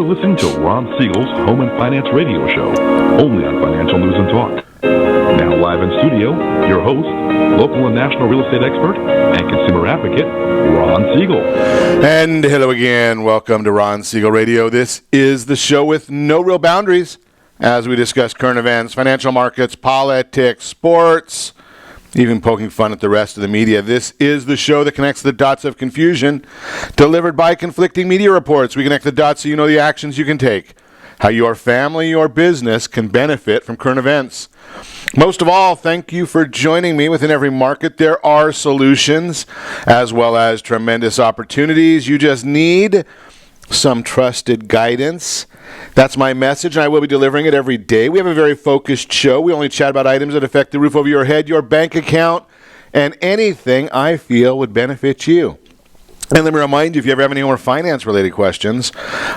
listening to Ron Siegel's Home and Finance Radio Show, only on Financial News and Talk. Now live in studio, your host, local and national real estate expert and consumer advocate, Ron Siegel. And hello again. Welcome to Ron Siegel Radio. This is the show with no real boundaries as we discuss current events, financial markets, politics, sports, even poking fun at the rest of the media. This is the show that connects the dots of confusion, delivered by conflicting media reports. We connect the dots so you know the actions you can take, how your family, your business can benefit from current events. Most of all, thank you for joining me. Within every market, there are solutions as well as tremendous opportunities. You just need some trusted guidance. That's my message, and I will be delivering it every day. We have a very focused show. We only chat about items that affect the roof over your head, your bank account, and anything I feel would benefit you. And let me remind you, if you ever have any more finance-related questions,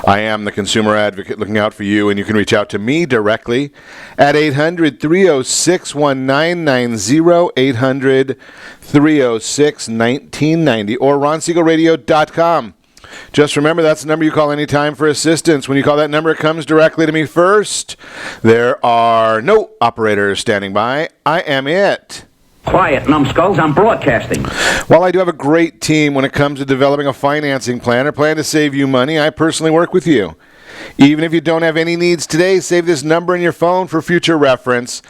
I am the consumer advocate looking out for you, and you can reach out to me directly at 800-306-1990, 800-306-1990, or ronsiegelradio.com. Just remember, that's the number you call anytime for assistance. When you call that number, it comes directly to me first. There are no operators standing by. I am it. Quiet, numbskulls, I'm broadcasting. While I do have a great team when it comes to developing a financing plan or plan to save you money, I personally work with you. Even if you don't have any needs today, save this number in your phone for future reference.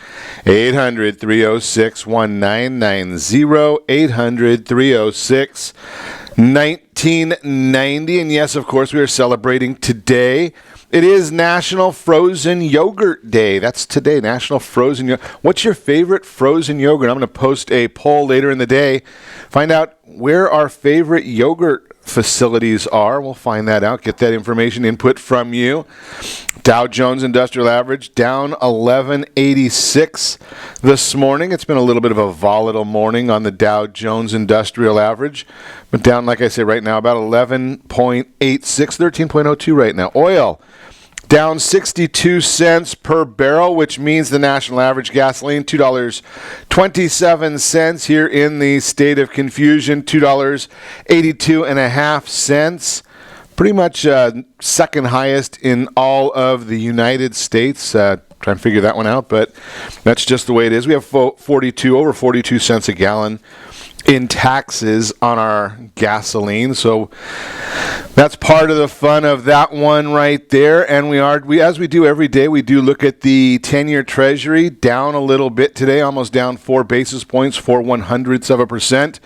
800-306-1990, 800-306-1990. And yes, of course, we are celebrating today. It is National Frozen Yogurt Day. That's today, National Frozen Yogurt. What's your favorite frozen yogurt? I'm going to post a poll later in the day. Find out where our favorite yogurt facilities are. We'll find that out, get that information input from you. Dow Jones Industrial Average down 1186 this morning. It's been a little bit of a volatile morning on the Dow Jones Industrial Average, but down, like I say, right now about 11.86, 13.02 right now. Oil down 62 cents per barrel, which means the national average gasoline, $2.27 here in the state of confusion, $2.82.5. Pretty much second highest in all of the United States. Trying to figure that one out, but that's just the way it is. We have over 42 cents a gallon in taxes on our gasoline, so that's part of the fun of that one right there. And we as we do every day, we do look at the 10-year Treasury, down a little bit today, almost down 4 basis points, 0.04%.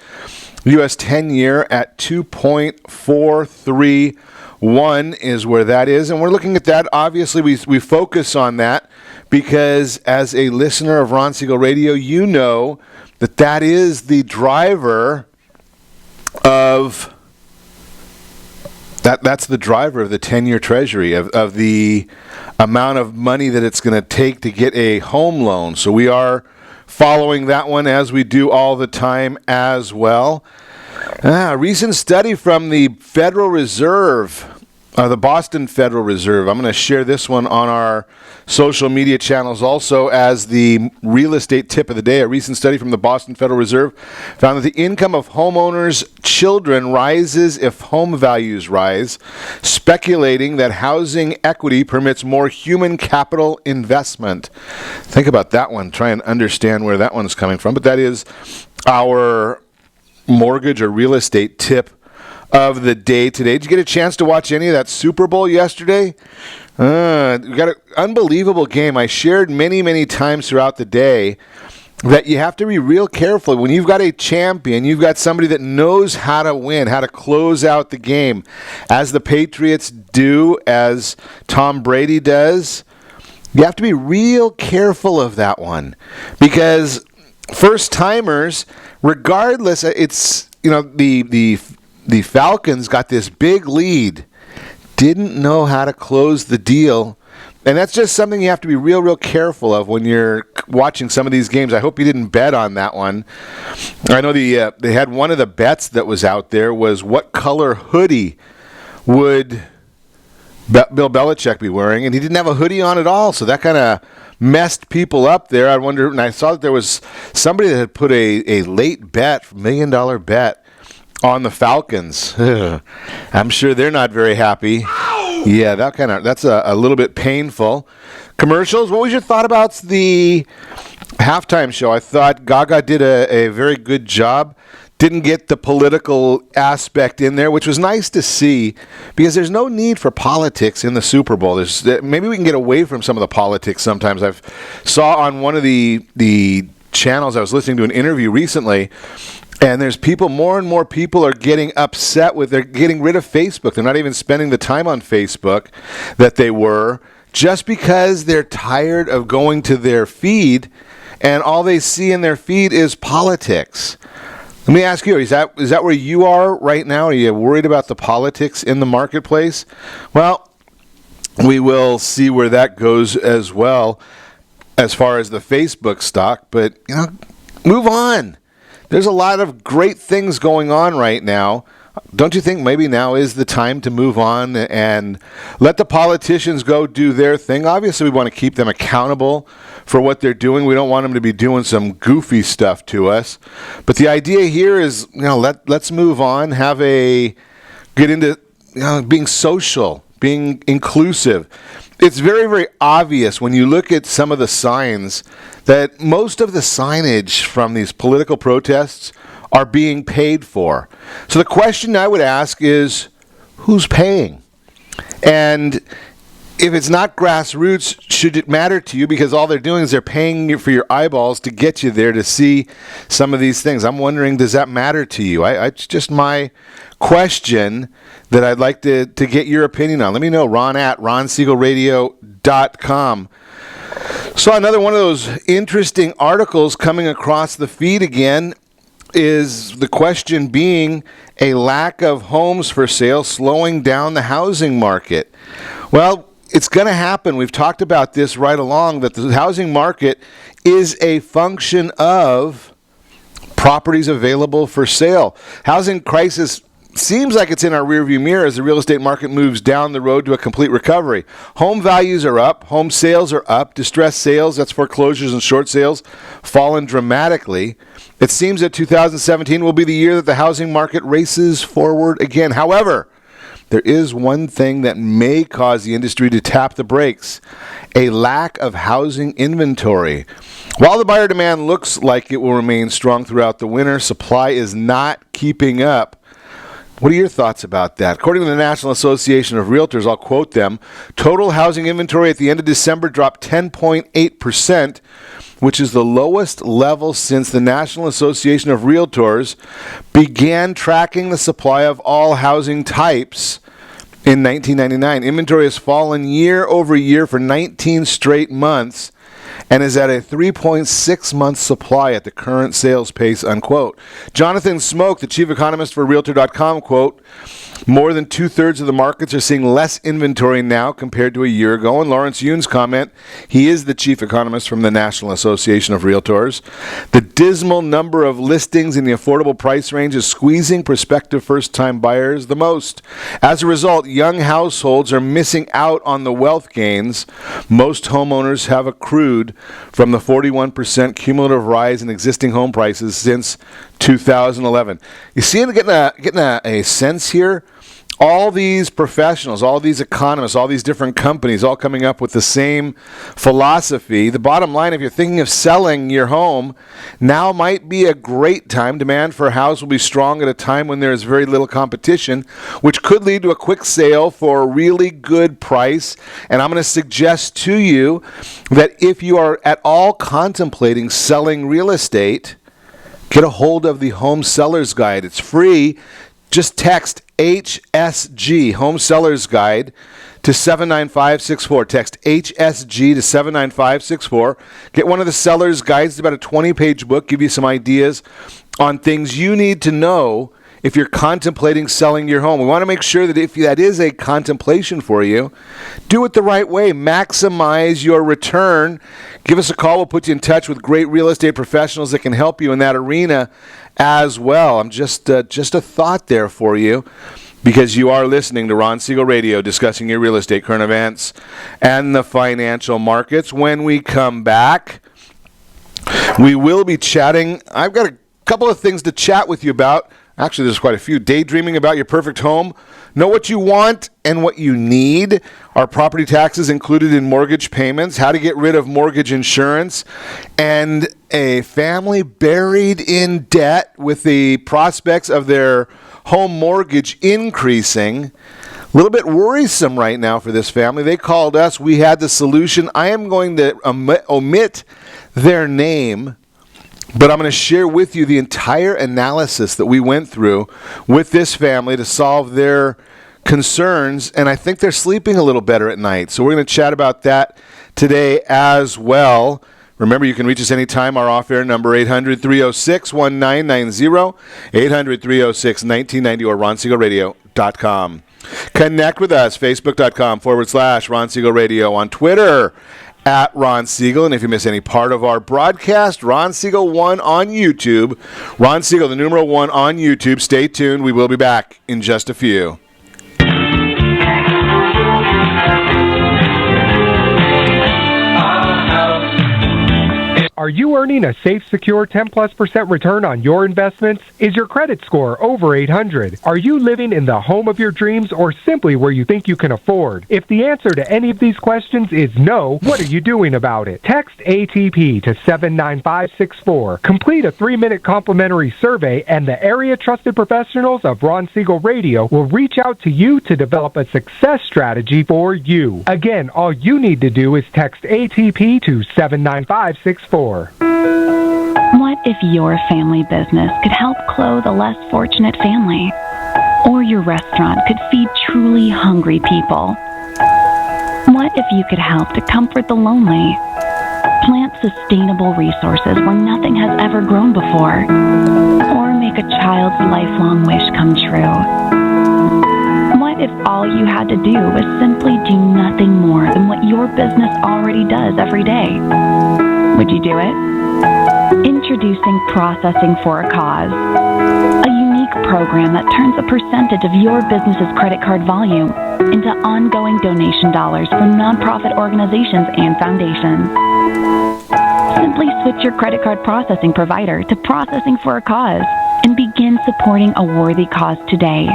U.S. 10-year at 2.431 is where that is, and we're looking at that. Obviously, we focus on that because as a listener of Ron Siegel Radio, you know that is the driver of that's the driver of the 10-year Treasury, of the amount of money that it's going to take to get a home loan. So we are following that one as we do all the time as well. A recent study from the Federal Reserve, the Boston Federal Reserve. I'm going to share this one on our social media channels also as the real estate tip of the day. A recent study from the Boston Federal Reserve found that the income of homeowners' children rises if home values rise, speculating that housing equity permits more human capital investment. Think about that one. Try and understand where that one's coming from. But that is our mortgage or real estate tip of the day today. Did you get a chance to watch any of that Super Bowl yesterday? We got an unbelievable game. I shared many times throughout the day that you have to be real careful. When you've got a champion, you've got somebody that knows how to win, how to close out the game, as the Patriots do, as Tom Brady does. You have to be real careful of that one because first-timers, regardless, it's, the Falcons got this big lead, didn't know how to close the deal, and that's just something you have to be real careful of when you're watching some of these games. I hope you didn't bet on that one. I know they had one of the bets that was out there was what color hoodie would Bill Belichick be wearing, and he didn't have a hoodie on at all, so that kind of messed people up there. I wonder, and I saw that there was somebody that had put a late bet, $1 million bet on the Falcons. I'm sure they're not very happy. Yeah, that's a little bit painful. Commercials. What was your thought about the halftime show? I thought Gaga did a very good job. Didn't get the political aspect in there, which was nice to see, because there's no need for politics in the Super Bowl. Maybe we can get away from some of the politics sometimes. I've saw on one of the channels, I was listening to an interview recently, and there's more and more people are getting upset they're getting rid of Facebook. They're not even spending the time on Facebook that they were, just because they're tired of going to their feed, and all they see in their feed is politics. Let me ask you, is that where you are right now? Are you worried about the politics in the marketplace? Well, we will see where that goes as well as far as the Facebook stock. But, move on. There's a lot of great things going on right now. Don't you think maybe now is the time to move on and let the politicians go do their thing? Obviously, we want to keep them accountable for what they're doing. We don't want them to be doing some goofy stuff to us. But the idea here is, let's move on, get into being social, being inclusive. It's very, very obvious when you look at some of the signs that most of the signage from these political protests are being paid for. So the question I would ask is, who's paying? And if it's not grassroots, should it matter to you? Because all they're doing is they're paying you for your eyeballs to get you there to see some of these things. I'm wondering, does that matter to you? It's just my question that I'd like to get your opinion on. Let me know, Ron at ronsiegelradio.com. Saw another one of those interesting articles coming across the feed again. Is the question being a lack of homes for sale slowing down the housing market? Well, it's going to happen. We've talked about this right along, that the housing market is a function of properties available for sale. Housing crisis seems like it's in our rearview mirror as the real estate market moves down the road to a complete recovery. Home values are up. Home sales are up. Distressed sales, that's foreclosures and short sales, fallen dramatically. It seems that 2017 will be the year that the housing market races forward again. However, there is one thing that may cause the industry to tap the brakes: a lack of housing inventory. While the buyer demand looks like it will remain strong throughout the winter, supply is not keeping up. What are your thoughts about that? According to the National Association of Realtors, I'll quote them, total housing inventory at the end of December dropped 10.8%, which is the lowest level since the National Association of Realtors began tracking the supply of all housing types in 1999. Inventory has fallen year over year for 19 straight months and is at a 3.6-month supply at the current sales pace, unquote. Jonathan Smoke, the chief economist for Realtor.com, quote, more than two-thirds of the markets are seeing less inventory now compared to a year ago. And Lawrence Yoon's comment, he is the chief economist from the National Association of Realtors. The dismal number of listings in the affordable price range is squeezing prospective first-time buyers the most. As a result, young households are missing out on the wealth gains most homeowners have accrued from the 41% cumulative rise in existing home prices since 2011. You see, getting a sense here. All these professionals, all these economists, all these different companies, all coming up with the same philosophy. The bottom line, if you're thinking of selling your home, now might be a great time. Demand for a house will be strong at a time when there is very little competition, which could lead to a quick sale for a really good price. And I'm going to suggest to you that if you are at all contemplating selling real estate, get a hold of the Home Seller's Guide. It's free. Just text HSG, Home Seller's Guide, to 79564. Text HSG to 79564. Get one of the Seller's Guides. It's about a 20-page book. Give you some ideas on things you need to know if you're contemplating selling your home. We want to make sure that if that is a contemplation for you, do it the right way. Maximize your return. Give us a call. We'll put you in touch with great real estate professionals that can help you in that arena as well. I'm just a thought there for you, because you are listening to Ron Siegel Radio, discussing your real estate, current events, and the financial markets. When we come back, we will be chatting. I've got a couple of things to chat with you about Actually, there's quite a few. Daydreaming about your perfect home. Know what you want and what you need. Are property taxes included in mortgage payments? How to get rid of mortgage insurance. And a family buried in debt with the prospects of their home mortgage increasing. A little bit worrisome right now for this family. They called us. We had the solution. I am going to omit their name, but I'm going to share with you the entire analysis that we went through with this family to solve their concerns, and I think they're sleeping a little better at night. So we're going to chat about that today as well. Remember, you can reach us anytime. Our off-air number, 800-306-1990, 800-306-1990, or RonSiegelRadio.com. Connect with us, Facebook.com/Ron Siegel Radio, on Twitter, @Ron Siegel. And if you miss any part of our broadcast, Ron Siegel 1 on YouTube. Ron Siegel, the numeral 1 on YouTube. Stay tuned. We will be back in just a few. Are you earning a safe, secure 10+% return on your investments? Is your credit score over 800? Are you living in the home of your dreams or simply where you think you can afford? If the answer to any of these questions is no, what are you doing about it? Text ATP to 79564. Complete a 3-minute complimentary survey, and the area trusted professionals of Ron Siegel Radio will reach out to you to develop a success strategy for you. Again, all you need to do is text ATP to 79564. What if your family business could help clothe a less fortunate family? Or your restaurant could feed truly hungry people? What if you could help to comfort the lonely? Plant sustainable resources where nothing has ever grown before? Or make a child's lifelong wish come true? What if all you had to do was simply do nothing more than what your business already does every day? Would you do it? Introducing Processing for a Cause, a unique program that turns a percentage of your business's credit card volume into ongoing donation dollars for nonprofit organizations and foundations. Simply switch your credit card processing provider to Processing for a Cause and begin supporting a worthy cause today.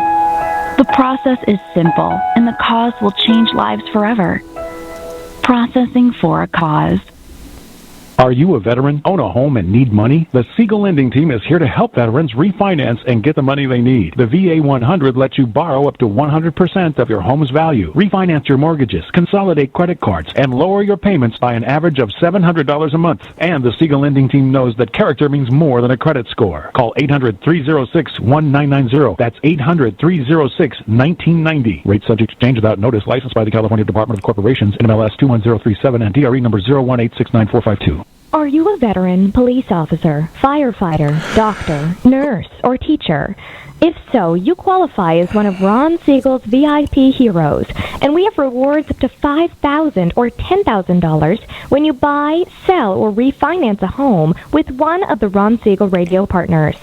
The process is simple, and the cause will change lives forever. Processing for a Cause. Are you a veteran, own a home, and need money? The Siegel Lending Team is here to help veterans refinance and get the money they need. The VA 100 lets you borrow up to 100% of your home's value, refinance your mortgages, consolidate credit cards, and lower your payments by an average of $700 a month. And the Siegel Lending Team knows that character means more than a credit score. Call 800-306-1990. That's 800-306-1990. Rate subject to change without notice. Licensed by the California Department of Corporations, NMLS 21037, and DRE number 018694452. Are you a veteran, police officer, firefighter, doctor, nurse, or teacher? If so, you qualify as one of Ron Siegel's VIP heroes, and we have rewards up to $5,000 or $10,000 when you buy, sell, or refinance a home with one of the Ron Siegel Radio partners.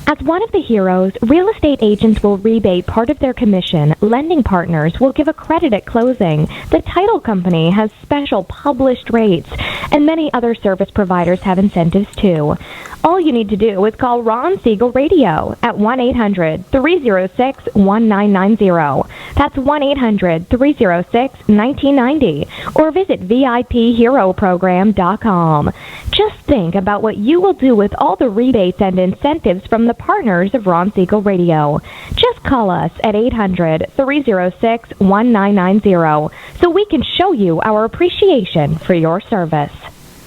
As one of the heroes, real estate agents will rebate part of their commission. Lending partners will give a credit at closing. The title company has special published rates, and many other service providers have incentives too. All you need to do is call Ron Siegel Radio at 1-800-306-1990. That's 1-800-306-1990. Or visit VIPHeroProgram.com. Just think about what you will do with all the rebates and incentives from the partners of Ron Siegel Radio. Just call us at 800-306-1990 so we can show you our appreciation for your service.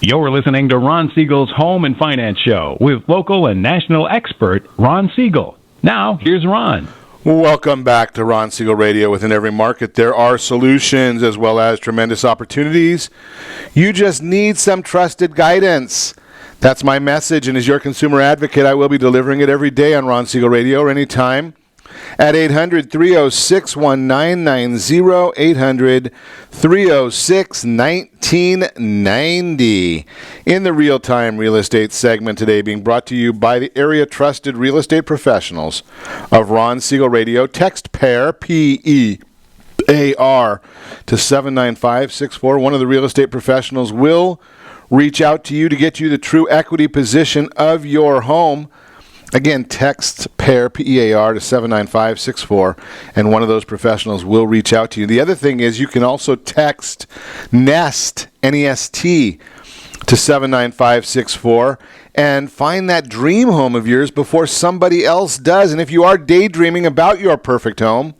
You're listening to Ron Siegel's Home and Finance Show with local and national expert Ron Siegel. Now, here's Ron. Welcome back to Ron Siegel Radio. Within every market, there are solutions as well as tremendous opportunities. You just need some trusted guidance. That's my message, and as your consumer advocate, I will be delivering it every day on Ron Siegel Radio or anytime at 800-306-1990, 800-306-1990. In the real-time real estate segment today, being brought to you by the area trusted real estate professionals of Ron Siegel Radio. Text PAIR, PEAR, to 79564. One of the real estate professionals will reach out to you to get you the true equity position of your home. Again, text PAIR, P-E-A-R, to 79564, and one of those professionals will reach out to you. The other thing is you can also text NEST, N-E-S-T, to 79564 and find that dream home of yours before somebody else does. And if you are daydreaming about your perfect home,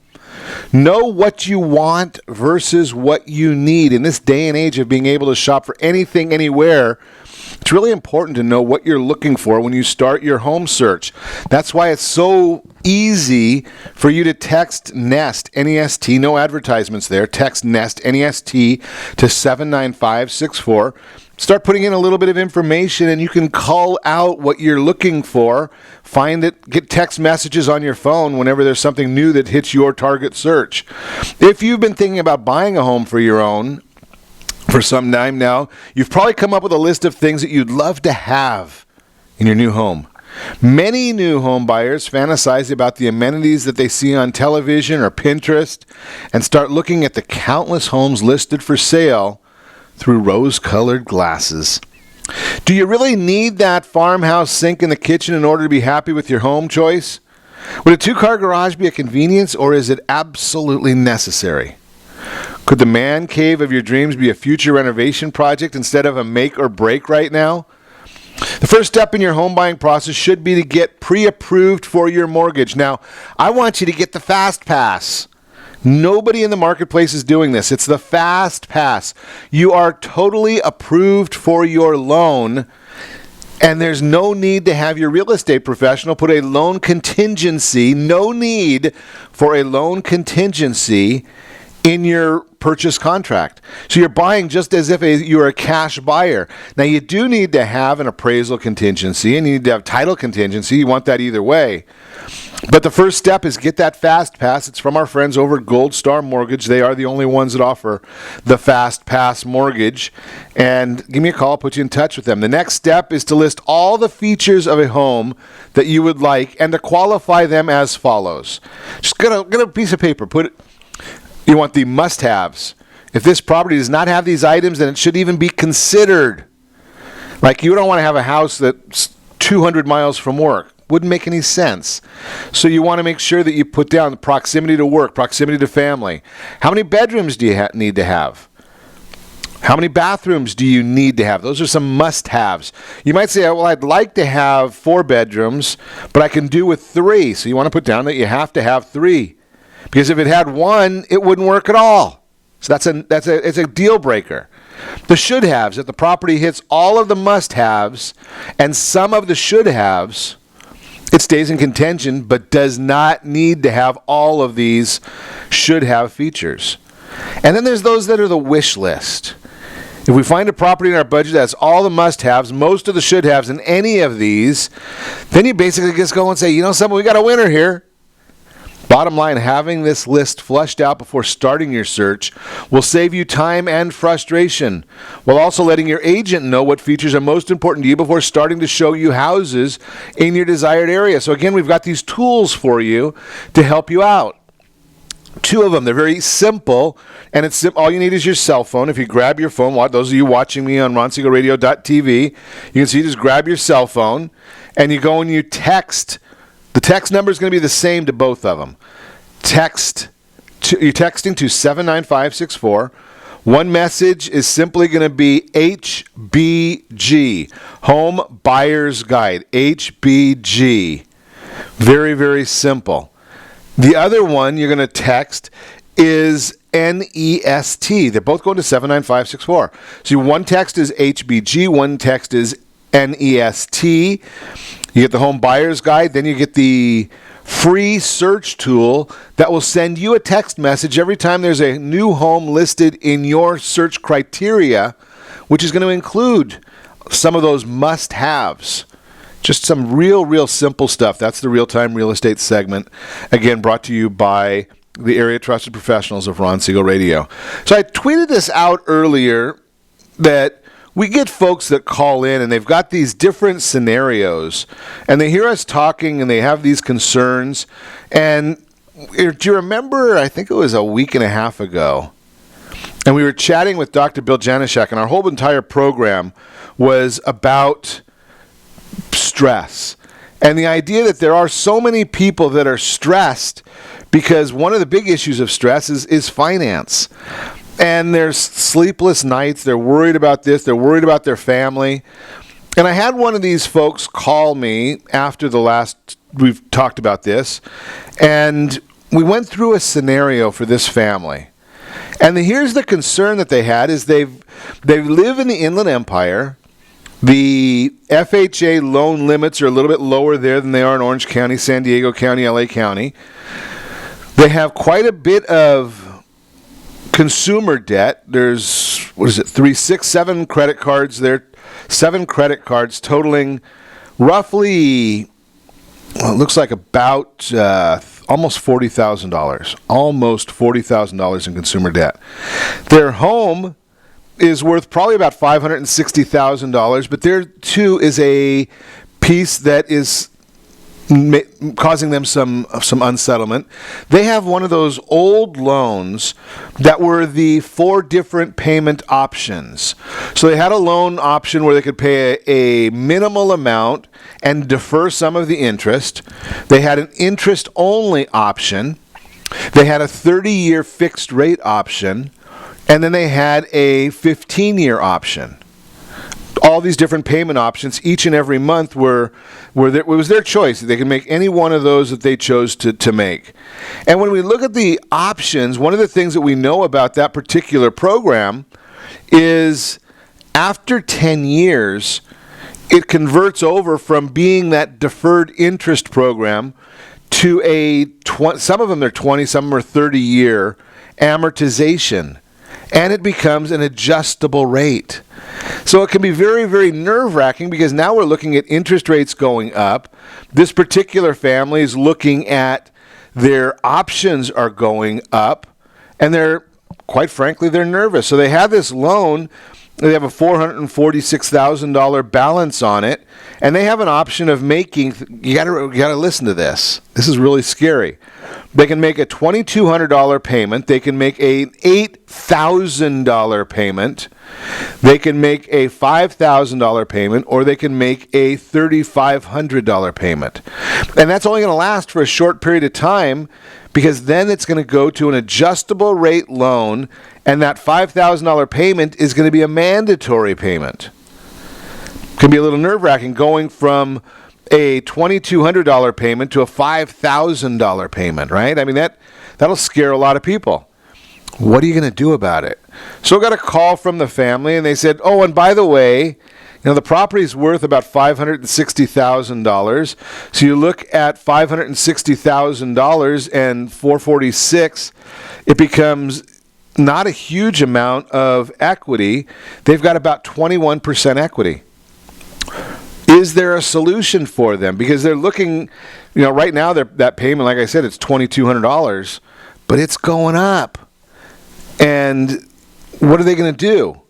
know what you want versus what you need. In this day and age of being able to shop for anything, anywhere, it's really important to know what you're looking for when you start your home search. That's why it's so easy for you to text NEST, N-E-S-T, no advertisements there. Text NEST, N-E-S-T, to 79564. Start putting in a little bit of information, and you can call out what you're looking for. Find it, get text messages on your phone whenever there's something new that hits your target search. If you've been thinking about buying a home for your own for some time now, you've probably come up with a list of things that you'd love to have in your new home. Many new home buyers fantasize about the amenities that they see on television or Pinterest and start looking at the countless homes listed for sale through rose-colored glasses. Do you really need that farmhouse sink in the kitchen in order to be happy with your home choice? Would a two-car garage be a convenience, or is it absolutely necessary? Could the man cave of your dreams be a future renovation project instead of a make or break right now? The first step in your home buying process should be to get pre-approved for your mortgage. Now, I want you to get the Fast Pass. Nobody in the marketplace is doing this. It's the Fast Pass. You are totally approved for your loan, and there's no need to have your real estate professional put a loan contingency, no need for a loan contingency in your purchase contract. So you're buying just as if you're a cash buyer. Now, you do need to have an appraisal contingency, and you need to have title contingency. You want that either way. But the first step is get that Fast Pass. It's from our friends over at Gold Star Mortgage. They are the only ones that offer the Fast Pass mortgage. And give me a call, put you in touch with them. The next step is to list all the features of a home that you would like and to qualify them as follows. Just get a piece of paper. You want the must-haves. If this property does not have these items, then it should even be considered. Like, you don't want to have a house that's 200 miles from work. Wouldn't make any sense. So you want to make sure that you put down the proximity to work, proximity to family. How many bedrooms do you need to have? How many bathrooms do you need to have? Those are some must-haves. You might say, well, I'd like to have 4 bedrooms, but I can do with 3. So you want to put down that you have to have 3. Because if it had 1, it wouldn't work at all. So it's a deal breaker. The should-haves, if the property hits all of the must-haves and some of the should-haves, it stays in contention, but does not need to have all of these should-have features. And then there's those that are the wish list. If we find a property in our budget that's all the must-haves, most of the should-haves, and any of these, then you basically just go and say, you know something, we got a winner here. Bottom line, having this list flushed out before starting your search will save you time and frustration, while also letting your agent know what features are most important to you before starting to show you houses in your desired area. So again, we've got these tools for you to help you out. 2 of them. They're very simple, and it's all you need is your cell phone. If you grab your phone, those of you watching me on ronsiegelradio.tv, you can see, just grab your cell phone, and you go and you text. The text number is going to be the same to both of them. You're texting to 79564. One message is simply going to be HBG, Home Buyer's Guide, HBG. Very, very simple. The other one you're going to text is NEST. They're both going to 79564. So one text is HBG, one text is NEST. You get the Home Buyer's Guide, then you get the free search tool that will send you a text message every time there's a new home listed in your search criteria, which is going to include some of those must-haves. Just some real simple stuff. That's the Real-Time Real Estate segment. Again, brought to you by the area trusted professionals of Ron Siegel Radio. So I tweeted this out earlier that we get folks that call in and they've got these different scenarios and they hear us talking and they have these concerns. And do you remember, I think it was a week and a half ago, and we were chatting with Dr. Bill Janishek, and our whole entire program was about stress And the idea that there are so many people that are stressed because one of the big issues of stress is finance. And there's sleepless nights. They're worried about this. They're worried about their family. And I had one of these folks call me after we've talked about this. And we went through a scenario for this family. And here's the concern that they had is they live in the Inland Empire. The FHA loan limits are a little bit lower there than they are in Orange County, San Diego County, LA County. They have quite a bit of consumer debt. There's, 7 credit cards there, 7 credit cards totaling roughly, well, it looks like about almost $40,000. Almost $40,000 in consumer debt. Their home is worth probably about $560,000, but there too is a piece that is causing them some unsettlement. They have one of those old loans that were the 4 different payment options. So they had a loan option where they could pay a minimal amount and defer some of the interest. They had an interest-only option. They had a 30-year fixed rate option. And then they had a 15-year option. All these different payment options, each and every month it was their choice. They could make any one of those that they chose to make. And when we look at the options, one of the things that we know about that particular program is after 10 years, it converts over from being that deferred interest program to some of them are 20, some of them are 30-year amortization. And it becomes an adjustable rate. So it can be very, very nerve-wracking because now we're looking at interest rates going up. This particular family is looking at their options are going up, and quite frankly, they're nervous. So they have this loan. They have a $446,000 balance on it, and they have an option of making. You got to listen to this. This is really scary. They can make a $2,200 payment. They can make an $8,000 payment. They can make a $5,000 payment, or they can make a $3,500 payment. And that's only going to last for a short period of time because then it's going to go to an adjustable rate loan, and that $5,000 payment is going to be a mandatory payment. It can be a little nerve-wracking going from a $2,200 payment to a $5,000 payment, right? I mean, that'll scare a lot of people. What are you going to do about it? So I got a call from the family, and they said, oh, and by the way, the property's worth about $560,000. So you look at $560,000 and $446, it becomes not a huge amount of equity. They've got about 21% equity. Is there a solution for them? Because they're looking, right now that payment, like I said, it's $2,200, but it's going up. And what are they going to do?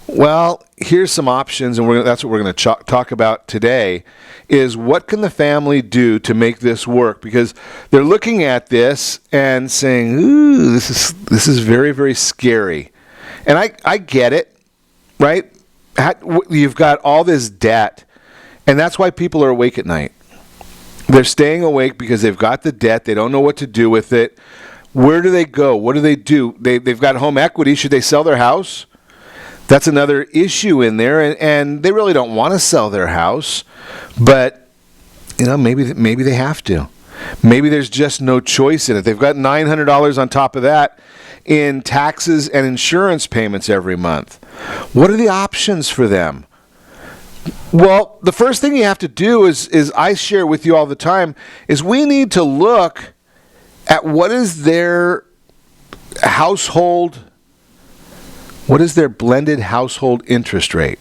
Well, here's some options, and that's what we're going to talk about today, is what can the family do to make this work? Because they're looking at this and saying, ooh, this is very, very scary. And I get it, right? You've got all this debt, and that's why people are awake at night. They're staying awake because they've got the debt. They don't know what to do with it. Where do they go? What do they do? They've got home equity. Should they sell their house? That's another issue in there, and they really don't want to sell their house, but maybe they have to. Maybe there's just no choice in it. They've got $900 on top of that in taxes and insurance payments every month. What are the options for them? Well, the first thing you have to do is I share with you all the time, is we need to look at what is their blended household interest rate.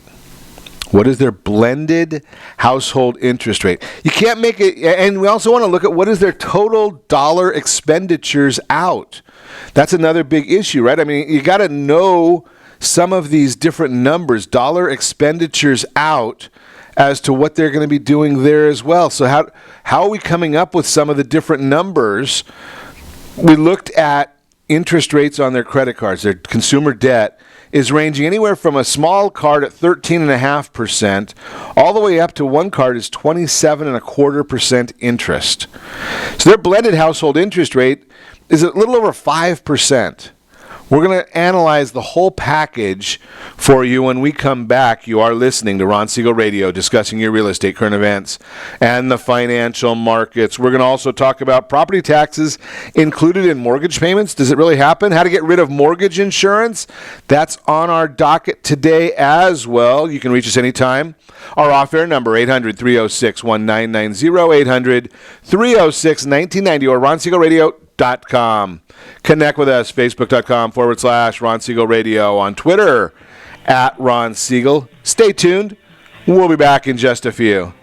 What is their blended household interest rate? You can't make it, and we also want to look at what is their total dollar expenditures out. That's another big issue, right? I mean, you got to know some of these different numbers, dollar expenditures out, as to what they're going to be doing there as well. So how are we coming up with some of the different numbers? We looked at interest rates on their credit cards, their consumer debt, is ranging anywhere from a small card at 13.5% all the way up to one card is 27.25% interest. So their blended household interest rate is a little over 5%. We're going to analyze the whole package for you when we come back. You are listening to Ron Siegel Radio, discussing your real estate, current events, and the financial markets. We're going to also talk about property taxes included in mortgage payments. Does it really happen? How to get rid of mortgage insurance? That's on our docket today as well. You can reach us anytime. Our off-air number, 800-306-1990, 800-306-1990, or ronsiegelradio.com. Connect with us, facebook.com/Ron Siegel Radio, on Twitter @Ron Siegel. Stay tuned. We'll be back in just a few.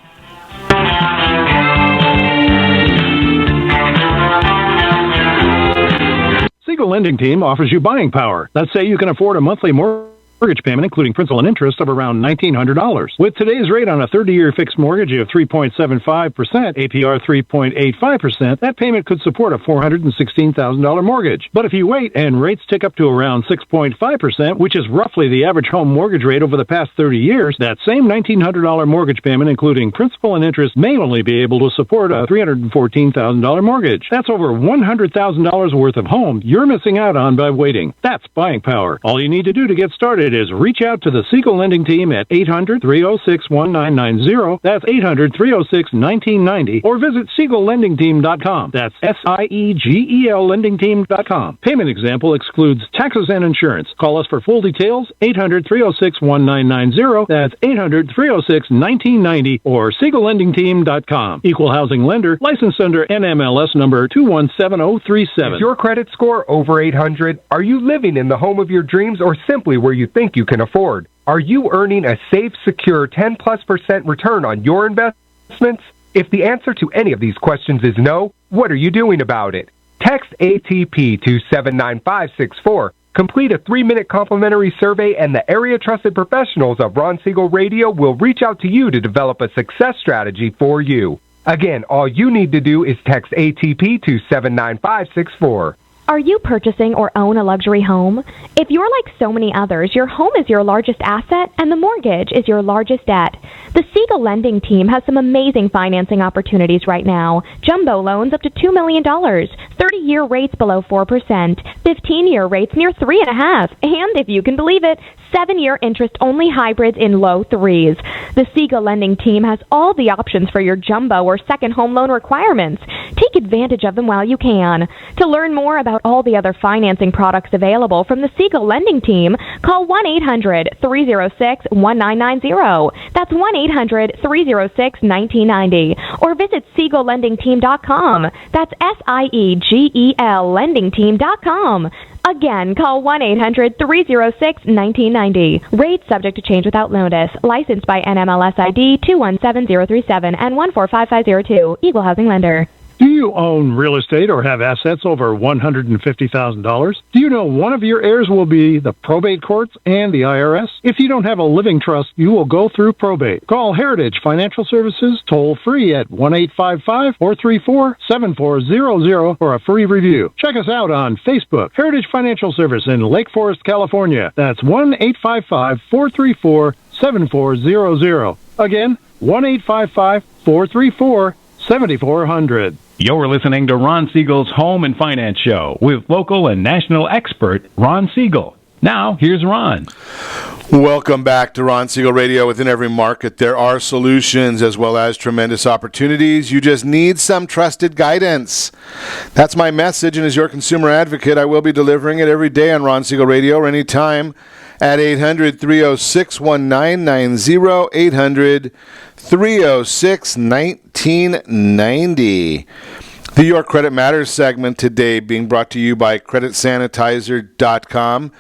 Siegel Lending Team offers you buying power. Let's say you can afford a monthly mortgage payment, including principal and interest, of around $1,900. With today's rate on a 30-year fixed mortgage of 3.75%, APR 3.85%, that payment could support a $416,000 mortgage. But if you wait and rates tick up to around 6.5%, which is roughly the average home mortgage rate over the past 30 years, that same $1,900 mortgage payment, including principal and interest, may only be able to support a $314,000 mortgage. That's over $100,000 worth of home you're missing out on by waiting. That's buying power. All you need to do to get started is reach out to the Siegel Lending Team at 800-306-1990. That's 800-306-1990. Or visit SiegelLendingTeam.com. That's SIEGEL LendingTeam.com. Payment example excludes taxes and insurance. Call us for full details, 800-306-1990. That's 800-306-1990 or SiegelLendingTeam.com. Equal housing lender, licensed under NMLS number 217037. Is your credit score over 800? Are you living in the home of your dreams or simply where you think you can afford? Are you earning a safe, secure 10+% return on your investments? If the answer to any of these questions is no, what are you doing about it? Text ATP to 79564. Complete a 3-minute complimentary survey, and the area trusted professionals of Ron Siegel Radio will reach out to you to develop a success strategy for you. Again, all you need to do is text ATP to 79564. Are you purchasing or own a luxury home? If you're like so many others, your home is your largest asset and the mortgage is your largest debt. The Siegel Lending Team has some amazing financing opportunities right now. Jumbo loans up to $2 million, 30-year rates below 4%, 15-year rates near 3.5%, and if you can believe it, 7-year interest-only hybrids in low 3s. The Siegel Lending Team has all the options for your jumbo or second home loan requirements. Take advantage of them while you can. To learn more about all the other financing products available from the Siegel Lending Team, call 1-800-306-1990. That's 1-800-306-1990. Or visit SiegelLendingTeam.com. That's SIEGEL LendingTeam.com. Again, call 1-800-306-1990. Rates subject to change without notice. Licensed by NMLS ID 217037 and 145502. Equal housing lender. Do you own real estate or have assets over $150,000? Do you know one of your heirs will be the probate courts and the IRS? If you don't have a living trust, you will go through probate. Call Heritage Financial Services toll free at 1-855-434-7400 for a free review. Check us out on Facebook, Heritage Financial Service in Lake Forest, California. That's 1-855-434-7400. Again, 1-855-434-7400. You're listening to Ron Siegel's Home and Finance Show with local and national expert Ron Siegel. Now, here's Ron. Welcome back to Ron Siegel Radio. Within every market, there are solutions as well as tremendous opportunities. You just need some trusted guidance. That's my message, and as your consumer advocate, I will be delivering it every day on Ron Siegel Radio or anytime at 800-306-1990, 800-306-1990. The Your Credit Matters segment today being brought to you by CreditSanitizer.com.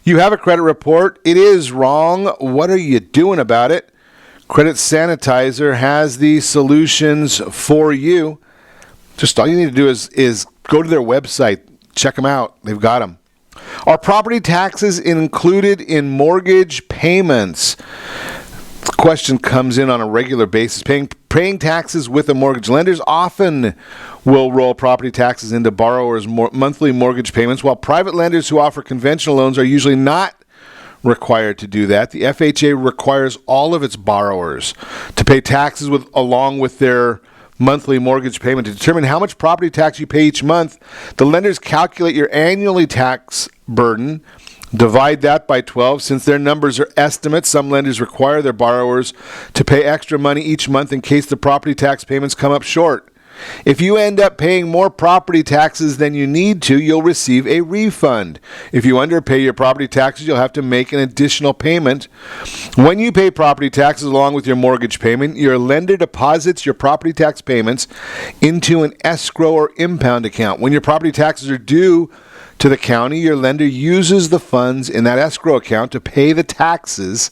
You have a credit report. It is wrong. What are you doing about it? Credit Sanitizer has the solutions for you. Just all you need to do is go to their website. Check them out. They've got them. Are property taxes included in mortgage payments? The question comes in on a regular basis. Paying paying taxes with a mortgage. Lenders often will roll property taxes into borrowers' monthly mortgage payments, while private lenders who offer conventional loans are usually not required to do that. The FHA requires all of its borrowers to pay taxes along with their monthly mortgage payment. To determine how much property tax you pay each month, the lenders calculate your annually tax burden, divide that by 12. Since their numbers are estimates, some lenders require their borrowers to pay extra money each month in case the property tax payments come up short. If you end up paying more property taxes than you need to, you'll receive a refund. If you underpay your property taxes, you'll have to make an additional payment. When you pay property taxes along with your mortgage payment, your lender deposits your property tax payments into an escrow or impound account. When your property taxes are due to the county, your lender uses the funds in that escrow account to pay the taxes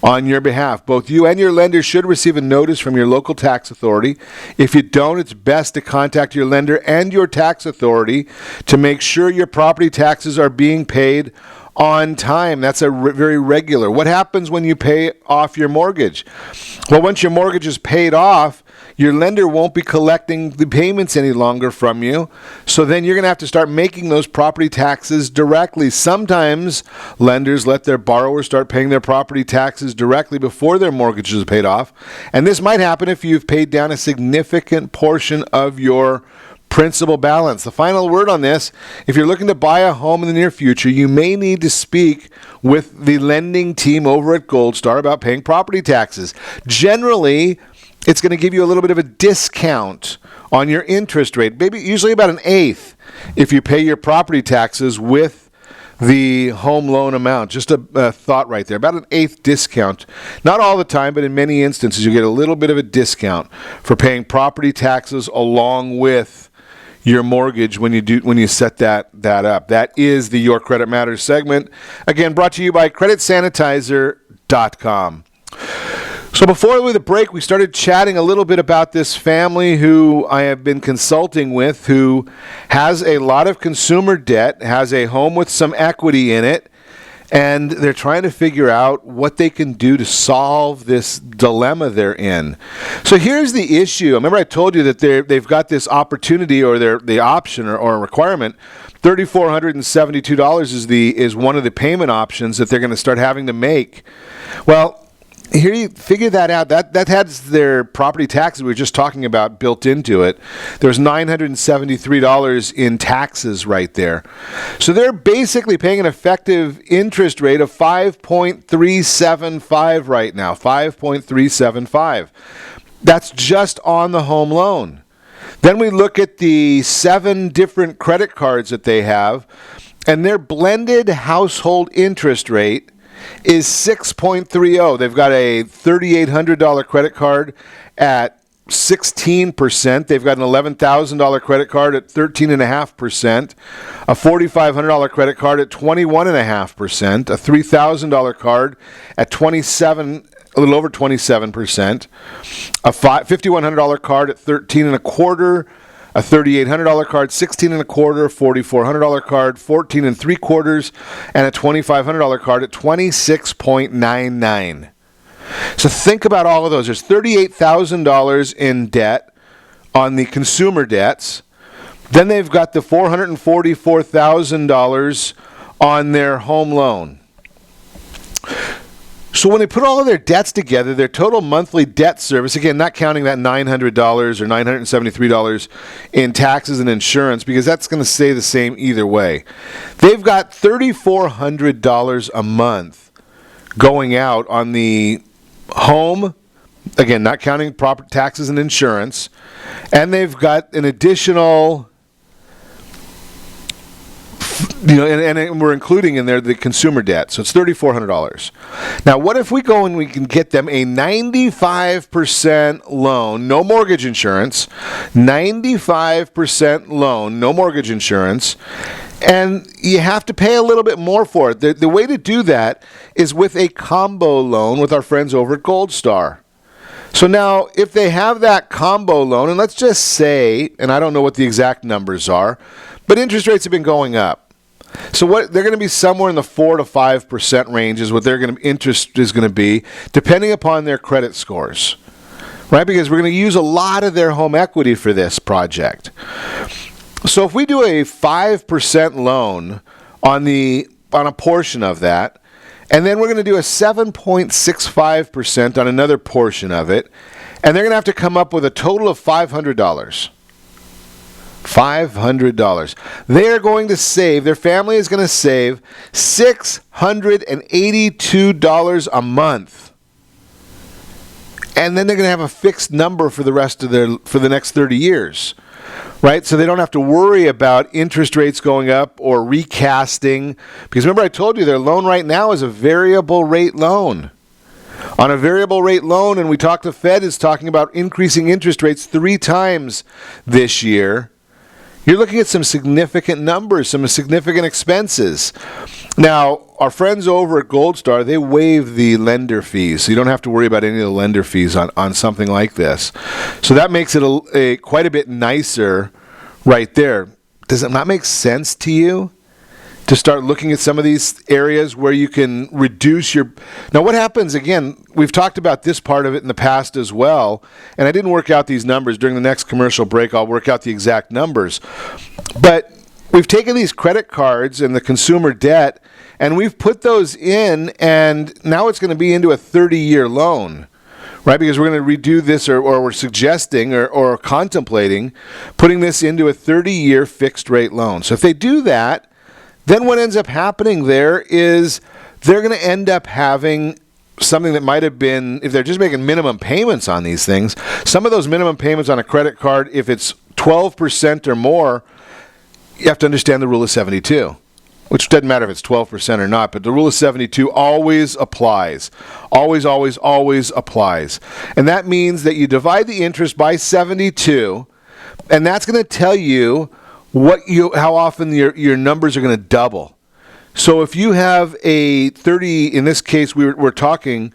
on your behalf. Both you and your lender should receive a notice from your local tax authority. If you don't, it's best to contact your lender and your tax authority to make sure your property taxes are being paid on time. That's very regular. What happens when you pay off your mortgage? Well, once your mortgage is paid off, your lender won't be collecting the payments any longer from you. So then you're going to have to start making those property taxes directly. Sometimes lenders let their borrowers start paying their property taxes directly before their mortgage is paid off. And this might happen if you've paid down a significant portion of your principal balance. The final word on this: if you're looking to buy a home in the near future, you may need to speak with the lending team over at Gold Star about paying property taxes. Generally, it's going to give you a little bit of a discount on your interest rate, maybe usually about an eighth if you pay your property taxes with the home loan amount. Just a thought right there, about an eighth discount. Not all the time, but in many instances you get a little bit of a discount for paying property taxes along with your mortgage when you set that up. That is the Your Credit Matters segment. Again, brought to you by creditsanitizer.com. So before the break, we started chatting a little bit about this family who I have been consulting with, who has a lot of consumer debt, has a home with some equity in it, and they're trying to figure out what they can do to solve this dilemma they're in. So here's the issue. Remember I told you that they've got this opportunity, or the option or a requirement. $3,472 is one of the payment options that they're going to start having to make. Well, here you figure that out. That has their property taxes we were just talking about built into it. There's $973 in taxes right there. So they're basically paying an effective interest rate of 5.375 right now. 5.375. That's just on the home loan. Then we look at the 7 different credit cards that they have, and their blended household interest rate is 6.30. They've got a $3,800 credit card at 16%. They've got an $11,000 credit card at 13.5%, a $4,500 credit card at 21.5%, a $3,000 card at a little over 27%, a $5,100 card at 13.25%, a $3,800 card, 16.25%, $4,400 card, 14.75%, and a $2,500 card at 26.99%. So think about all of those. There's $38,000 in debt on the consumer debts. Then they've got the $444,000 on their home loan. So when they put all of their debts together, their total monthly debt service, again, not counting that $900 or $973 in taxes and insurance, because that's going to stay the same either way. They've got $3,400 a month going out on the home, again, not counting property taxes and insurance, and they've got an additional, and we're including in there the consumer debt, so it's $3,400. Now, what if we go and we can get them a 95% loan, no mortgage insurance, 95% loan, no mortgage insurance, and you have to pay a little bit more for it. The way to do that is with a combo loan with our friends over at Gold Star. So now, if they have that combo loan, and let's just say, and I don't know what the exact numbers are, but interest rates have been going up. So what they're going to be somewhere in the 4 to 5% range is what their interest is going to be, depending upon their credit scores. right? Because we're going to use a lot of their home equity for this project. So if we do a 5% loan on a portion of that, and then we're going to do a 7.65% on another portion of it, and they're going to have to come up with a total of $500. $500. They are going to save, their family is going to save $682 a month. And then they're going to have a fixed number for the next 30 years. Right? So they don't have to worry about interest rates going up or recasting. Because remember I told you their loan right now is a variable rate loan. On a variable rate loan, and we talked, the Fed is talking about increasing interest rates 3 times this year. You're looking at some significant numbers, some significant expenses. Now, our friends over at Gold Star, they waive the lender fees, so you don't have to worry about any of the lender fees on something like this. So that makes it quite a bit nicer right there. Does it not make sense to you to start looking at some of these areas where you can reduce your... Now, what happens, again, we've talked about this part of it in the past as well, and I didn't work out these numbers. During the next commercial break, I'll work out the exact numbers. But we've taken these credit cards and the consumer debt, and we've put those in, and now it's going to be into a 30-year loan, right? Because we're going to redo this, or we're suggesting or contemplating putting this into a 30-year fixed-rate loan. So if they do that, then what ends up happening there is they're going to end up having something that might have been, if they're just making minimum payments on these things, some of those minimum payments on a credit card, if it's 12% or more, you have to understand the rule of 72, which doesn't matter if it's 12% or not, but the rule of 72 always applies. Always, always, always applies. And that means that you divide the interest by 72, and that's going to tell you how often your numbers are going to double. So if you have a 30, in this case we're talking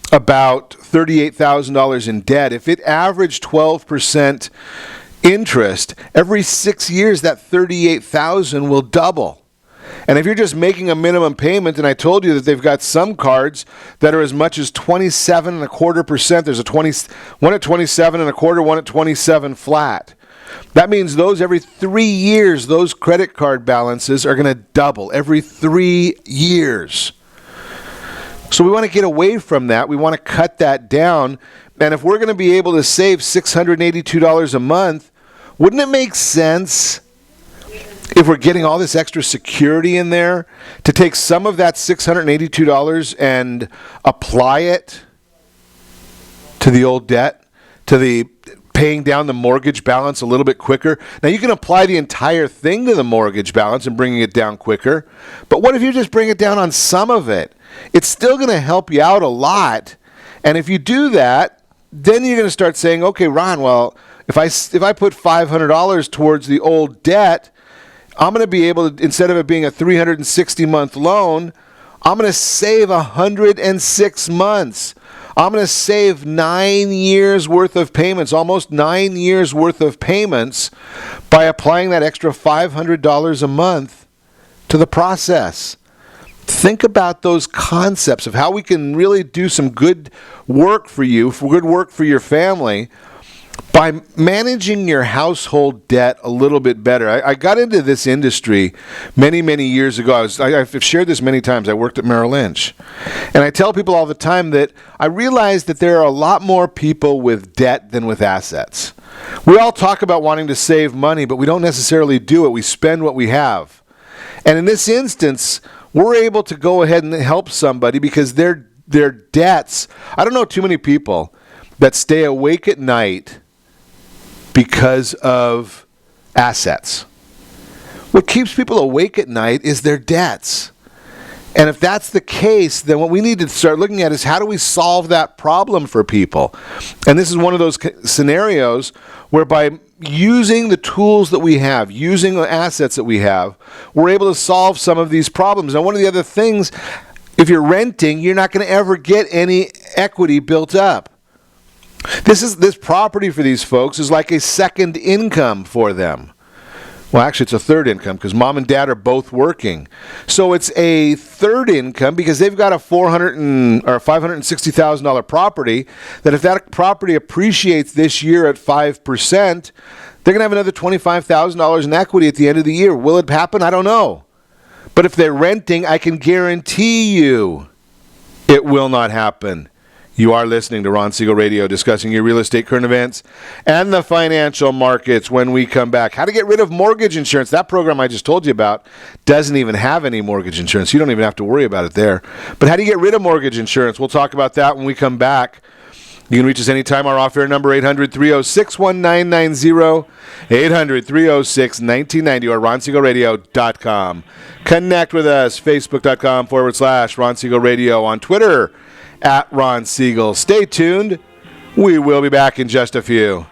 about $38,000 in debt, if it averaged 12% interest, every 6 years that $38,000 will double. And if you're just making a minimum payment, and I told you that they've got some cards that are as much as 27.25%. There's one at 27.25%, one at 27 flat. That means those every 3 years, those credit card balances are going to double every 3 years. So we want to get away from that. We want to cut that down. And if we're going to be able to save $682 a month, wouldn't it make sense, if we're getting all this extra security in there, to take some of that $682 and apply it to the old debt, to the paying down the mortgage balance a little bit quicker? Now, you can apply the entire thing to the mortgage balance and bringing it down quicker, but what if you just bring it down on some of it? It's still going to help you out a lot. And if you do that, then you're going to start saying, okay, Ron, well, if I put $500 towards the old debt, I'm going to be able to, instead of it being a 360-month loan, I'm going to save 106 months. I'm going to save 9 years worth of payments, almost 9 years worth of payments, by applying that extra $500 a month to the process. Think about those concepts of how we can really do some good work for you, good work for your family, by managing your household debt a little bit better. I got into this industry many, many years ago. I've shared this many times. I worked at Merrill Lynch. And I tell people all the time that I realize that there are a lot more people with debt than with assets. We all talk about wanting to save money, but we don't necessarily do it. We spend what we have. And in this instance, we're able to go ahead and help somebody because their debts, I don't know too many people that stay awake at night because of assets. What keeps people awake at night is their debts. And if that's the case, then what we need to start looking at is how do we solve that problem for people? And this is one of those scenarios whereby using the tools that we have, using the assets that we have, we're able to solve some of these problems. Now, one of the other things, if you're renting, you're not going to ever get any equity built up. This property for these folks is like a second income for them. Well, actually, it's a third income because mom and dad are both working. So it's a third income because they've got a $560,000 property that if that property appreciates this year at 5%, they're going to have another $25,000 in equity at the end of the year. Will it happen? I don't know. But if they're renting, I can guarantee you it will not happen. You are listening to Ron Siegel Radio, discussing your real estate current events and the financial markets. When we come back, how to get rid of mortgage insurance. That program I just told you about doesn't even have any mortgage insurance. You don't even have to worry about it there. But how do you get rid of mortgage insurance? We'll talk about that when we come back. You can reach us anytime. Our off-air number, 800-306-1990, 800-306-1990, or ronsiegelradio.com. Connect with us, facebook.com/Ron Siegel Radio, on Twitter, @Ron Siegel. Stay tuned. We will be back in just a few.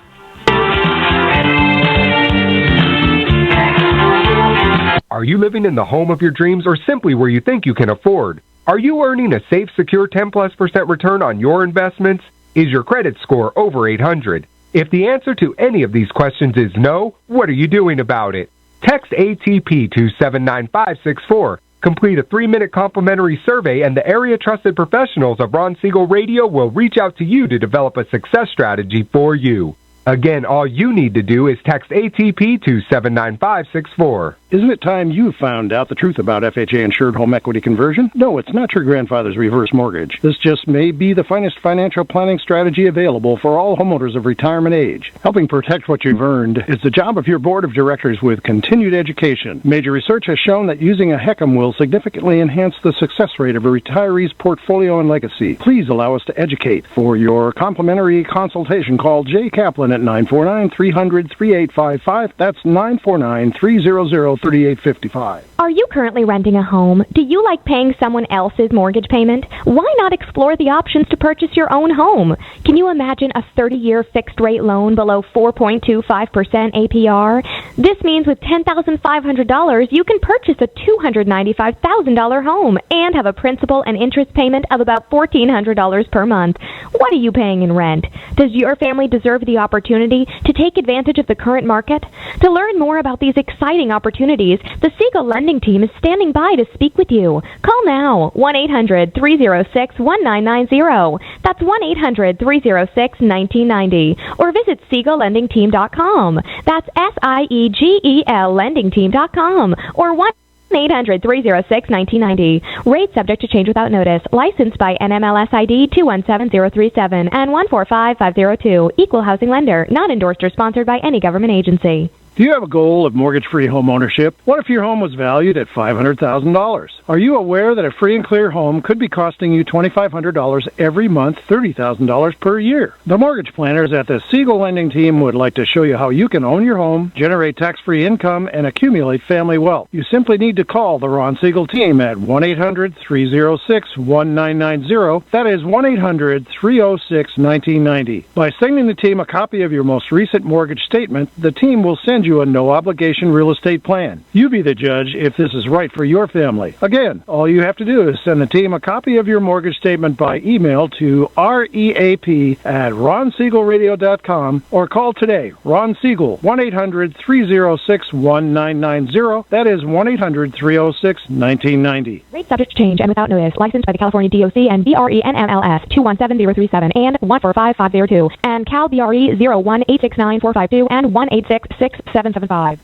Are you living in the home of your dreams or simply where you think you can afford? Are you earning a safe, secure 10+% return on your investments? Is your credit score over 800? If the answer to any of these questions is no, what are you doing about it? Text ATP to 79564. Complete a 3-minute complimentary survey, and the area-trusted professionals of Ron Siegel Radio will reach out to you to develop a success strategy for you. Again, all you need to do is text ATP to 79564. Isn't it time you found out the truth about FHA-insured home equity conversion? No, it's not your grandfather's reverse mortgage. This just may be the finest financial planning strategy available for all homeowners of retirement age. Helping protect what you've earned is the job of your board of directors with continued education. Major research has shown that using a HECM will significantly enhance the success rate of a retiree's portfolio and legacy. Please allow us to educate. For your complimentary consultation, call Jay Kaplan at 949-300-3855. That's 949-300-3855. Are you currently renting a home? Do you like paying someone else's mortgage payment? Why not explore the options to purchase your own home? Can you imagine a 30-year fixed-rate loan below 4.25% APR? This means with $10,500, you can purchase a $295,000 home and have a principal and interest payment of about $1,400 per month. What are you paying in rent? Does your family deserve the opportunity to take advantage of the current market? To learn more about these exciting opportunities, the Siegel Lending Team is standing by to speak with you. Call now, 1-800-306-1990. That's 1-800-306-1990. Or visit SiegelLendingTeam.com. That's SIEGEL LendingTeam.com. Or 1-800-306-1990. Rate subject to change without notice. Licensed by NMLS ID 217037 and 145502. Equal housing lender. Not endorsed or sponsored by any government agency. Do you have a goal of mortgage-free home ownership? What if your home was valued at $500,000? Are you aware that a free and clear home could be costing you $2,500 every month, $30,000 per year? The mortgage planners at the Siegel Lending Team would like to show you how you can own your home, generate tax-free income, and accumulate family wealth. You simply need to call the Ron Siegel Team at 1-800-306-1990. That is 1-800-306-1990. By sending the team a copy of your most recent mortgage statement, the team will send you a no-obligation real estate plan. You be the judge if this is right for your family. Again, all you have to do is send the team a copy of your mortgage statement by email to reap@ronsiegelradio.com or call today. Ron Siegel, 1-800-306-1990. That is 1-800-306-1990. Rate subject to change and without notice. Licensed by the California DOC and BRE NMLS 217037 and 145502 and Cal BRE 0186945 and 1866775.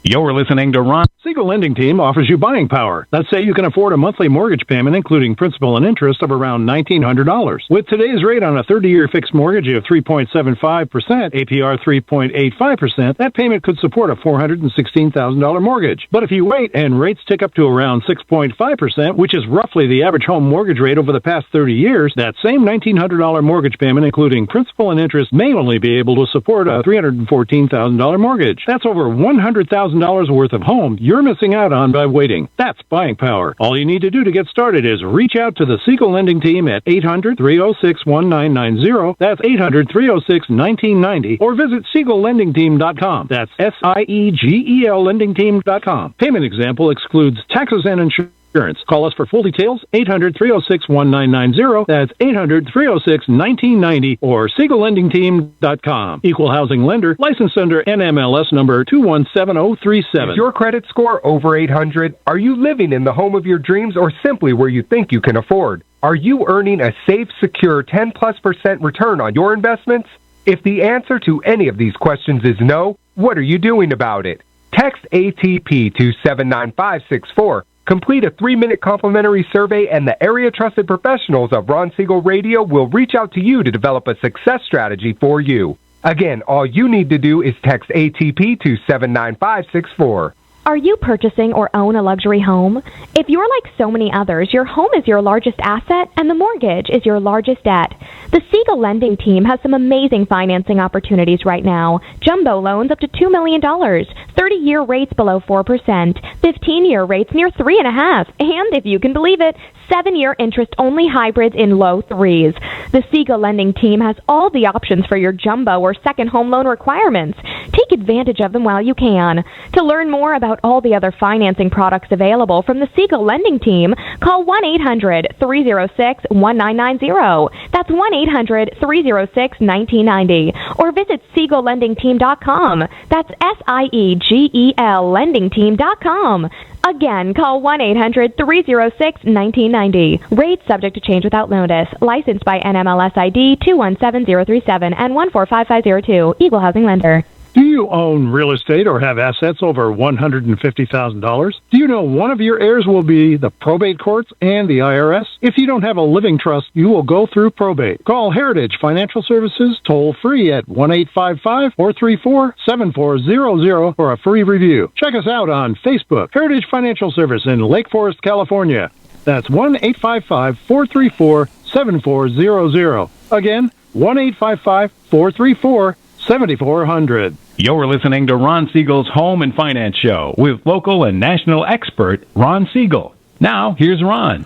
You're listening to Ron. Siegel Lending Team offers you buying power. Let's say you can afford a monthly mortgage payment, including principal and interest, of around $1,900. With today's rate on a 30-year fixed mortgage of 3.75%, APR 3.85%, that payment could support a $416,000 mortgage. But if you wait and rates tick up to around 6.5%, which is roughly the average home mortgage rate over the past 30 years, that same $1,900 mortgage payment, including principal and interest, may only be able to support a $314,000 mortgage. That's over $100,000 worth of home you're missing out on by waiting. That's buying power. All you need to do to get started is reach out to the Siegel Lending Team at 800-306-1990. That's 800-306-1990. Or visit SiegelLendingTeam.com. That's SIEGEL LendingTeam.com. Payment example excludes taxes and insurance. Insurance. Call us for full details, 800-306-1990. That's 800-306-1990 or SiegelLendingTeam.com. Equal housing lender, licensed under NMLS number 217037. Is your credit score over 800? Are you living in the home of your dreams or simply where you think you can afford? Are you earning a safe, secure 10+% return on your investments? If the answer to any of these questions is no, what are you doing about it? Text ATP to 79564. Complete a 3-minute complimentary survey, and the area trusted professionals of Ron Siegel Radio will reach out to you to develop a success strategy for you. Again, all you need to do is text ATP to 79564. Are you purchasing or own a luxury home? If you're like so many others, your home is your largest asset and the mortgage is your largest debt. The Siegel Lending Team has some amazing financing opportunities right now. Jumbo loans up to $2 million, 30-year rates below 4%, 15-year rates near 3.5%, and if you can believe it, 7-year interest-only hybrids in low 3s. The Siegel Lending Team has all the options for your jumbo or second home loan requirements. Take advantage of them while you can. To learn more about all the other financing products available from the Siegel Lending Team, call 1-800-306-1990. That's 1-800-306-1990. Or visit SiegelLendingTeam.com. That's SIEGEL LendingTeam.com. Again, call 1-800-306-1990. Rates subject to change without notice. Licensed by NMLS ID 217037 and 145502. Equal housing lender. Do you own real estate or have assets over $150,000? Do you know one of your heirs will be the probate courts and the IRS? If you don't have a living trust, you will go through probate. Call Heritage Financial Services toll free at 1-855-434-7400 for a free review. Check us out on Facebook, Heritage Financial Service in Lake Forest, California. That's 1-855-434-7400. Again, 1-855-434-7400. You're listening to Ron Siegel's Home and Finance Show with local and national expert Ron Siegel. Now, here's Ron.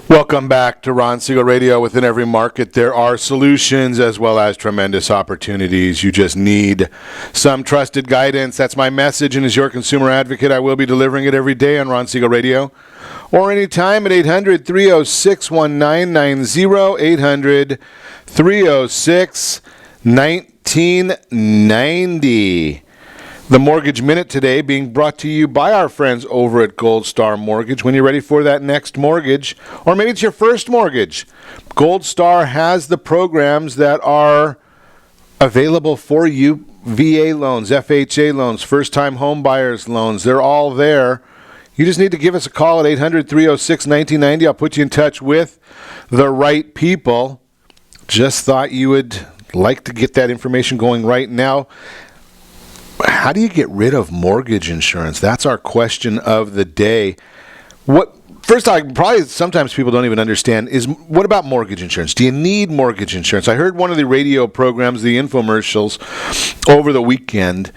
Welcome back to Ron Siegel Radio. Within every market, there are solutions as well as tremendous opportunities. You just need some trusted guidance. That's my message, and as your consumer advocate, I will be delivering it every day on Ron Siegel Radio or anytime at 800-306-1990, 800-306-1990. The Mortgage Minute today being brought to you by our friends over at Gold Star Mortgage. When you're ready for that next mortgage, or maybe it's your first mortgage, Gold Star has the programs that are available for you. VA loans, FHA loans, first-time home buyers loans, they're all there. You just need to give us a call at 800-306-1990. I'll put you in touch with the right people. Just thought you would like to get that information going right now. How do you get rid of mortgage insurance? That's our question of the day. First, probably sometimes people don't even understand is what about mortgage insurance? Do you need mortgage insurance? I heard one of the radio programs, the infomercials, over the weekend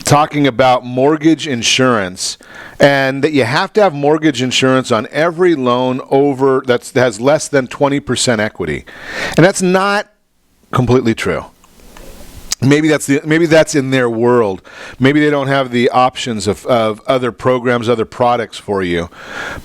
talking about mortgage insurance and that you have to have mortgage insurance on every loan over that has less than 20% equity. And that's not completely true. Maybe that's in their world. Maybe they don't have the options of other programs, other products for you.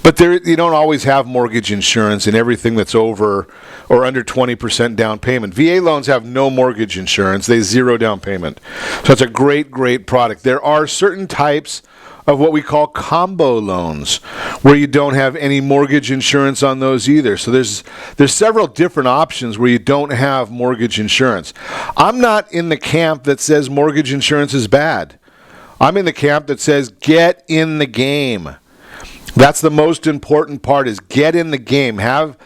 But you don't always have mortgage insurance in everything that's over or under 20% down payment. VA loans have no mortgage insurance. They zero down payment. So it's a great, great product. There are certain types of what we call combo loans, where you don't have any mortgage insurance on those either. So there's several different options where you don't have mortgage insurance. I'm not in the camp that says mortgage insurance is bad. I'm in the camp that says get in the game. That's the most important part, is get in the game. Have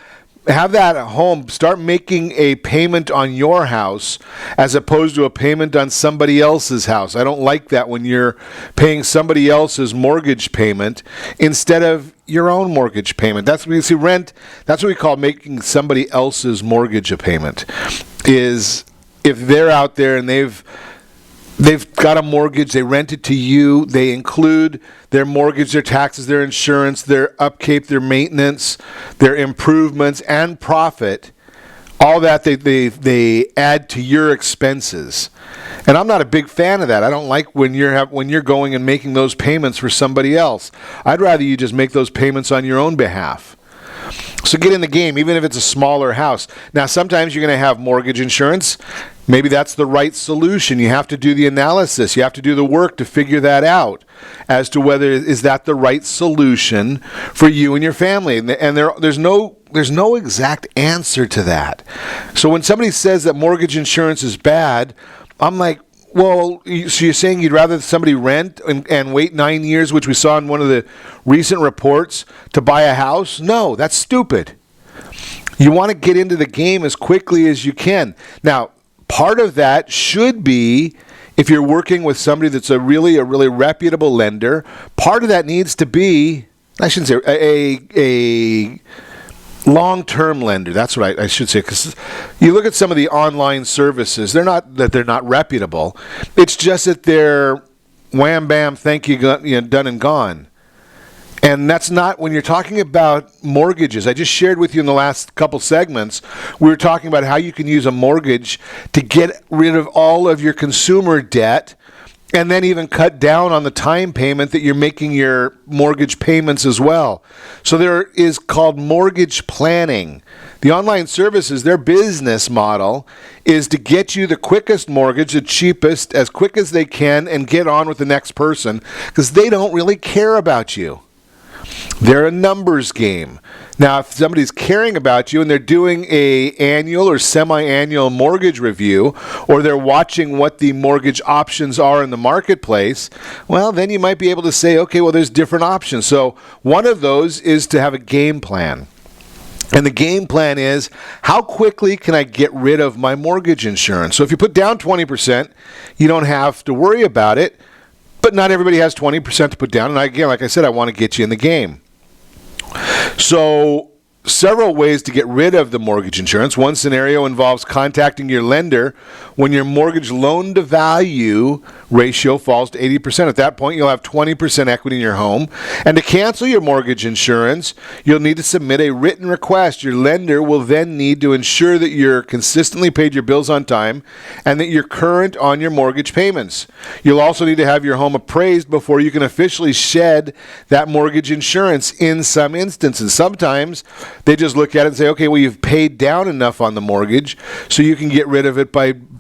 that at home. Start making a payment on your house as opposed to a payment on somebody else's house. I don't like that when you're paying somebody else's mortgage payment instead of your own mortgage payment. That's what you see, rent. That's what we call making somebody else's mortgage a payment. Is if they're out there and they've got a mortgage, they rent it to you, they include their mortgage, their taxes, their insurance, their upkeep, their maintenance, their improvements, and profit all that they add to your expenses. And I'm not a big fan of that. I don't like when you're going and making those payments for somebody else. I'd rather you just make those payments on your own behalf. So get in the game, even if it's a smaller house. Now, sometimes you're going to have mortgage insurance. Maybe that's the right solution. You have to do the analysis. You have to do the work to figure that out as to whether is that the right solution for you and your family. And there's no exact answer to that. So when somebody says that mortgage insurance is bad, I'm like, well, so you're saying you'd rather somebody rent and wait 9 years, which we saw in one of the recent reports, to buy a house? No, that's stupid. You want to get into the game as quickly as you can. Now, part of that should be, if you're working with somebody that's a really reputable lender, part of that needs to be, I shouldn't say, a long-term lender. That's what I should say, because you look at some of the online services, they're not reputable. It's just that they're wham bam, thank you, done and gone. And that's not, when you're talking about mortgages, I just shared with you in the last couple segments, we were talking about how you can use a mortgage to get rid of all of your consumer debt and then even cut down on the time payment that you're making your mortgage payments as well. So there is called mortgage planning. The online services, their business model is to get you the quickest mortgage, the cheapest, as quick as they can, and get on with the next person, because they don't really care about you. They're a numbers game. Now, if somebody's caring about you and they're doing a annual or semi-annual mortgage review, or they're watching what the mortgage options are in the marketplace, well, then you might be able to say, okay, well, there's different options. So one of those is to have a game plan. And the game plan is, how quickly can I get rid of my mortgage insurance? So if you put down 20%, you don't have to worry about it. But not everybody has 20% to put down. And again, like I said, I want to get you in the game. So several ways to get rid of the mortgage insurance. One scenario involves contacting your lender when your mortgage loan-to-value ratio falls to 80%. At that point, you'll have 20% equity in your home. And to cancel your mortgage insurance, you'll need to submit a written request. Your lender will then need to ensure that you're consistently paid your bills on time and that you're current on your mortgage payments. You'll also need to have your home appraised before you can officially shed that mortgage insurance in some instances. Sometimes they just look at it and say, okay, well, you've paid down enough on the mortgage, so you can get rid of it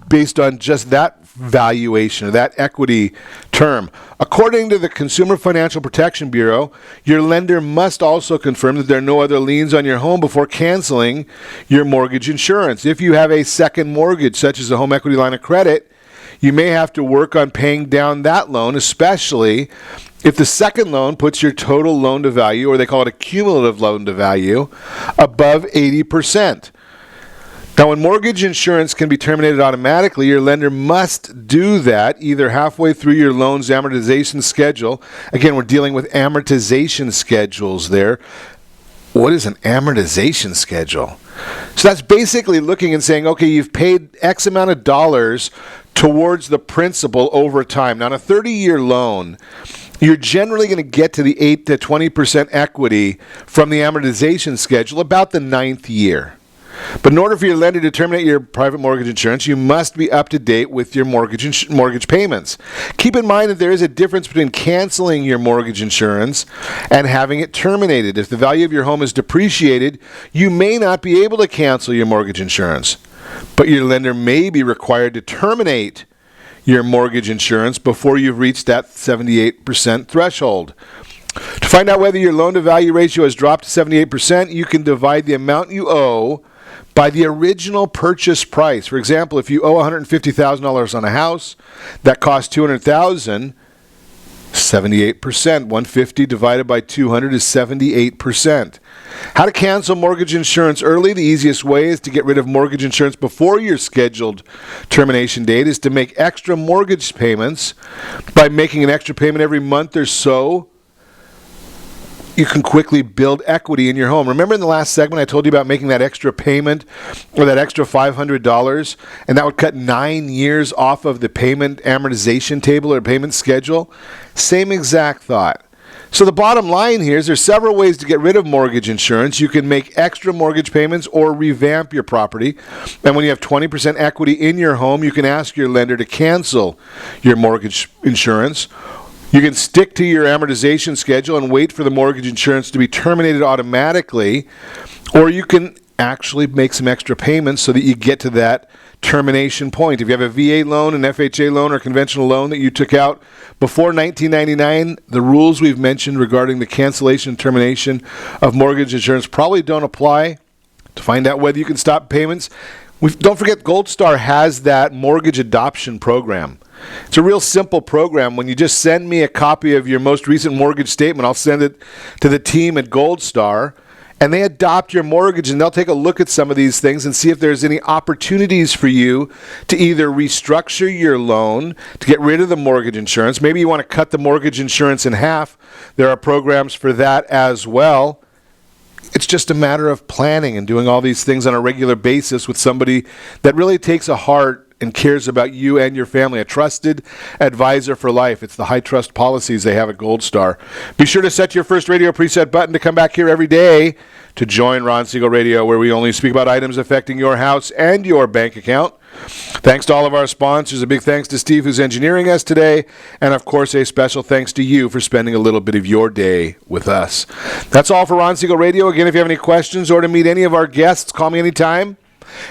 based on just that valuation or that equity term. According to the Consumer Financial Protection Bureau, your lender must also confirm that there are no other liens on your home before canceling your mortgage insurance. If you have a second mortgage, such as a home equity line of credit, you may have to work on paying down that loan, especially if the second loan puts your total loan to value, or they call it a cumulative loan to value, above 80%. Now, when mortgage insurance can be terminated automatically, your lender must do that either halfway through your loan's amortization schedule. Again, we're dealing with amortization schedules there. What is an amortization schedule? So that's basically looking and saying, okay, you've paid X amount of dollars towards the principal over time. Now, on a 30-year loan, you're generally going to get to the 8 to 20% equity from the amortization schedule about the 9th year. But in order for your lender to terminate your private mortgage insurance, you must be up to date with your mortgage payments. Keep in mind that there is a difference between canceling your mortgage insurance and having it terminated. If the value of your home is depreciated, you may not be able to cancel your mortgage insurance, but your lender may be required to terminate your mortgage insurance before you've reached that 78% threshold. To find out whether your loan-to-value ratio has dropped to 78%, you can divide the amount you owe by the original purchase price. For example, if you owe $150,000 on a house that costs $200,000, 78%. 150 divided by 200 is 78%. How to cancel mortgage insurance early? The easiest way is to get rid of mortgage insurance before your scheduled termination date is to make extra mortgage payments by making an extra payment every month or so. You can quickly build equity in your home. Remember in the last segment I told you about making that extra payment or that extra $500, and that would cut 9 years off of the payment amortization table or payment schedule? Same exact thought. So the bottom line here is there's several ways to get rid of mortgage insurance. You can make extra mortgage payments or revamp your property. And when you have 20% equity in your home, you can ask your lender to cancel your mortgage insurance. You can stick to your amortization schedule and wait for the mortgage insurance to be terminated automatically. Or you can actually make some extra payments so that you get to that termination point. If you have a VA loan, an FHA loan, or conventional loan that you took out before 1999, the rules we've mentioned regarding the cancellation and termination of mortgage insurance probably don't apply. To find out whether you can stop payments, don't forget Gold Star has that mortgage adoption program. It's a real simple program. When you just send me a copy of your most recent mortgage statement, I'll send it to the team at Gold Star, and they adopt your mortgage, and they'll take a look at some of these things and see if there's any opportunities for you to either restructure your loan to get rid of the mortgage insurance. Maybe you want to cut the mortgage insurance in half. There are programs for that as well. It's just a matter of planning and doing all these things on a regular basis with somebody that really takes a heart and cares about you and your family, a trusted advisor for life. It's the high trust policies they have at Gold Star. Be sure to set your first radio preset button to come back here every day to join Ron Siegel Radio, where we only speak about items affecting your house and your bank account. Thanks to all of our sponsors. A big thanks to Steve, who's engineering us today. And, of course, a special thanks to you for spending a little bit of your day with us. That's all for Ron Siegel Radio. Again, if you have any questions or to meet any of our guests, call me anytime.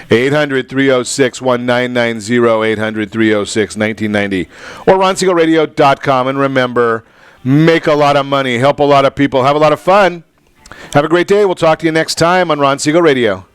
800-306-1990, 800-306-1990, or RonSiegelRadio.com. And remember, make a lot of money, help a lot of people, have a lot of fun. Have a great day. We'll talk to you next time on Ron Siegel Radio.